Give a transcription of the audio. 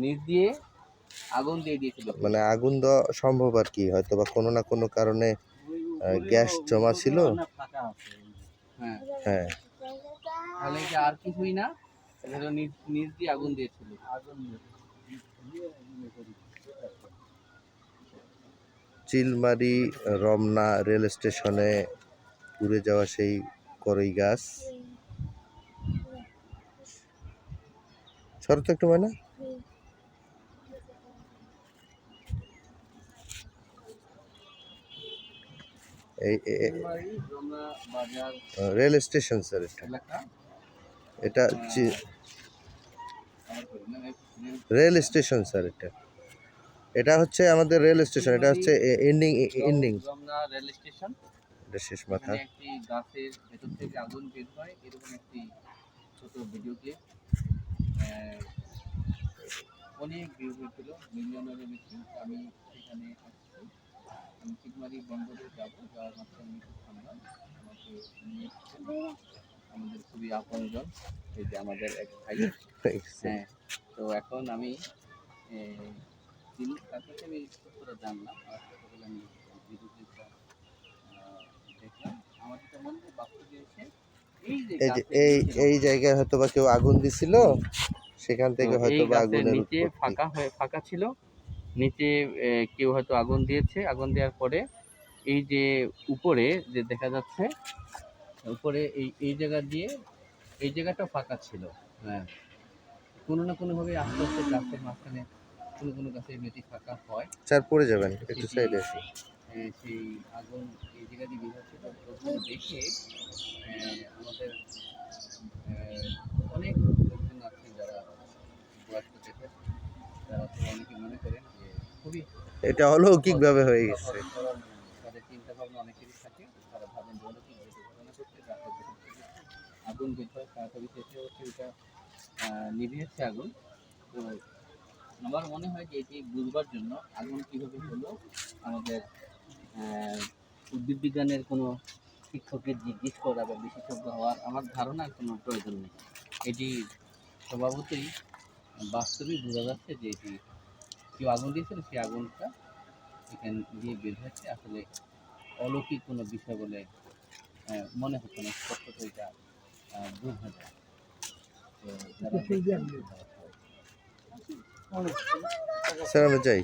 নিচ দিয়ে আগুন দিয়ে দিয়েছিল। মানে আগুন দেওয়া সম্ভব আর কি, হয়তো বা কোনো না কোনো কারণে গ্যাস জমা ছিল। হ্যাঁ হ্যাঁ, তাহলে এটা আর কিছুই না, এটা হলো নিচ দিয়ে আগুন দিয়েছিল। চিলমারি রমনা রেল স্টেশনে পুড়ে যাওয়া সেই কড়ই গাছ। শরৎ একটু মানে এই চিলমারি রমনা বাজার রেল স্টেশন স্যার, এলাকা। এটা রেল স্টেশন স্যার, এটা হচ্ছে আমাদের রেল স্টেশন, এটা হচ্ছে এন্ডিং রমনা রেল স্টেশন। এটা শেষ মাথা। এখানে একটি গাছের ভেতর থেকে আগুন বের হয়, এরকম একটি ছোট ভিডিও ক্লিপ অনেক ভিউ হয়েছিল, মিলিয়নেরও বেশি। আমি সেখানে আসছি, আমি চিলমারি বন্দরে যাবো, যাওয়ার মাত্র আমি একটু থামলাম, আমাকে নিয়ে এসেছেন আমাদের খুবই আপনজন, এই যে আমাদের এক ভাই। হ্যাঁ, তো এখন আমি তার কাছে আমি তথ্যটা জানলাম, আর ছোটবেলা আমি ভিডিও ক্লিপটা দেখলাম। আমার যেটা মনে হয় বাস্তবে এসে এই যে এই জায়গায় হয়তো বা কেউ আগুন দিছিল, সেখান থেকে হয়তো বা আগুনের নিচে ফাঁকা ছিল, নিচে কেউ হয়তো আগুন দিয়েছে, আগুন দেওয়ার পরে এই যে উপরে যে দেখা যাচ্ছে, উপরে এই জায়গা দিয়ে এই জায়গাটা ফাঁকা ছিল। হ্যাঁ, কোনো না কোনোভাবে আস্তে আস্তে গাছের মাঝখানে কোনো গাছে এমনিতে ফাঁকা হয়। স্যার পড়ে যাবেন, একটু সাইডে আসি। সেই আগুন এই জায়গা দিয়ে বের হচ্ছে, দেখে আমাদের অনেক লোকজন আছেন যারা বয়স্ক থেকে, তারা তো অনেকে মনে করেন যে খুবই এটা অলৌকিক ভাবে হয়ে গেছে। তাদের চিন্তা ভাবনা অনেকেরই থাকে, তারা ভাবেন যে অলৌকিক ঘটনা করতে আগুন বের হয়, তাড়াতাড়ি চেষ্টা হচ্ছে এটা নিভিয়েছে আগুন। তো আমার মনে হয় যে এটি বুঝবার জন্য আগুন কীভাবে হলো আমাদের উদ্ভিদ বিজ্ঞানের কোনো শিক্ষকের জিজ্ঞেস করা বা বিশেষজ্ঞ হওয়ার আমার ধারণার কোনো প্রয়োজন নেই। এটি স্বভাবতই বাস্তবেই বোঝা যাচ্ছে যে এটি কেউ আগুন দিয়েছিল, সেই আগুনটা এখান দিয়ে বের হচ্ছে। আসলে অলৌকিক কোনো বিষয় বলে মনে হচ্ছে না, স্পষ্টত এটা বোঝা যায়। তো যারা স্যার আমরা যাই।